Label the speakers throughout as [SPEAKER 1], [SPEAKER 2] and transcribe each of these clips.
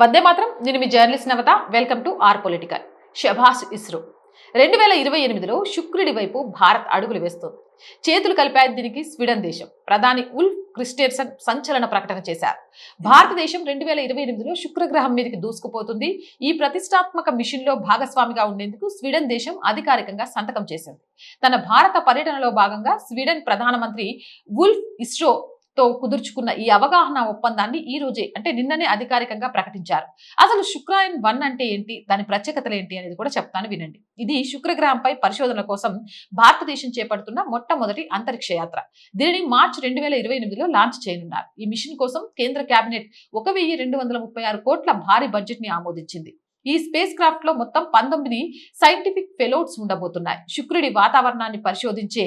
[SPEAKER 1] వందే మాత్రం. నేను మీ journalist Navatha. Welcome to R political. షబాష్ ఇస్రో 2028లో శుక్రుడి వైపు భారత్ అడుగులు వేస్తోంది. చేతులు కలిపాయి దీనికి స్వీడన్ దేశం. ప్రధాని ఉల్ఫ్ క్రిస్టెర్సన్ సంచలన ప్రకటన చేశారు. భారతదేశం 2028లో శుక్రగ్రహం మీదకి దూసుకుపోతుంది. ఈ ప్రతిష్టాత్మక మిషన్ లో భాగస్వామిగా ఉండేందుకు స్వీడన్ దేశం అధికారికంగా సంతకం చేసింది. తన భారత పర్యటనలో భాగంగా స్వీడన్ ప్రధానమంత్రి ఉల్ఫ్ ఇస్రో తో కుదుర్చుకున్న ఈ అవగాహన ఒప్పందాన్ని ఈ రోజే అంటే నిన్ననే అధికారికంగా ప్రకటించారు. అసలు శుక్రాయన్ 1 అంటే ఏంటి, దాని ప్రత్యేకతలు ఏంటి అనేది కూడా చెప్తాను వినండి. ఇది శుక్రగ్రహంపై పరిశోధనల కోసం భారతదేశం చేపడుతున్న మొట్టమొదటి అంతరిక్ష యాత్ర. దీనిని మార్చి 2028లో లాంచ్ చేయనున్నారు. ఈ మిషన్ కోసం కేంద్ర కేబినెట్ 1236 కోట్ల భారీ బడ్జెట్ ని ఆమోదించింది. ఈ స్పేస్ క్రాఫ్ట్ లో మొత్తం 19 సైంటిఫిక్ ఫెలోడ్స్ ఉండబోతున్నాయి. శుక్రుడి వాతావరణాన్ని పరిశోధించే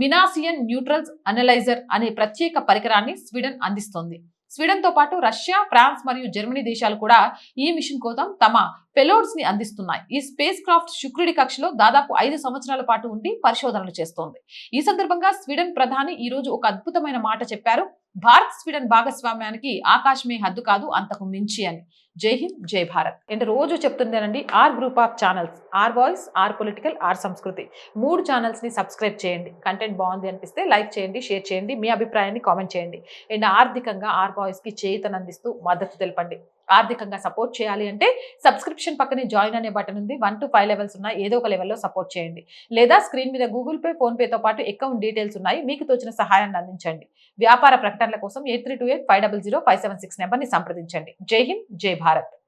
[SPEAKER 1] మినాసియన్ న్యూట్రల్స్ అనలైజర్ అనే ప్రత్యేక పరికరాన్ని స్వీడన్ అందిస్తోంది. స్వీడన్ తో పాటు రష్యా, ఫ్రాన్స్ మరియు జర్మనీ దేశాలు కూడా ఈ మిషన్ కోసం తమ పెలోడ్స్ ని అందిస్తున్నాయి. ఈ స్పేస్ క్రాఫ్ట్ శుక్రుడి కక్షలో దాదాపు 5 సంవత్సరాల పాటు ఉండి పరిశోధనలు చేస్తోంది. ఈ సందర్భంగా స్వీడన్ ప్రధాని ఈ రోజు ఒక అద్భుతమైన మాట చెప్పారు. భారత్ స్వీడన్ భాగస్వామ్యానికి ఆకాశమే హద్దు కాదు, అంతకు మించి అని. జై హింద్, జై భారత్. అంటే రోజు చెప్తుందేనండి, R group of channels, R voice, R political, R Sanskriti 3 channels ని సబ్స్క్రైబ్ చేయండి. కంటెంట్ బాగుంది అనిపిస్తే లైక్ చేయండి, షేర్ చేయండి, మీ అభిప్రాయాన్ని కామెంట్ చేయండి. అండ్ ఆర్థికంగా ఆర్ వాయిస్ కి చేయూతనందిస్తూ మద్దతు తెలపండి. ఆర్థికంగా సపోర్ట్ చేయాలి అంటే సబ్స్క్రిప్షన్ పక్కనే జాయిన్ అనే బటన్ ఉంది. 1 to 5 లెవెల్స్ ఉన్నాయి. ఏదో ఒక లెవెల్లో సపోర్ట్ చేయండి. లేదా స్క్రీన్ మీద గూగుల్ పే, ఫోన్ పేతో పాటు అకౌంట్ డీటెయిల్స్ ఉన్నాయి. మీకు తోచిన సహాయాన్ని అందించండి. వ్యాపార ప్రకటనల కోసం 8328500576 నెంబర్ని సంప్రదించండి. జై హింద్, జై భారత్.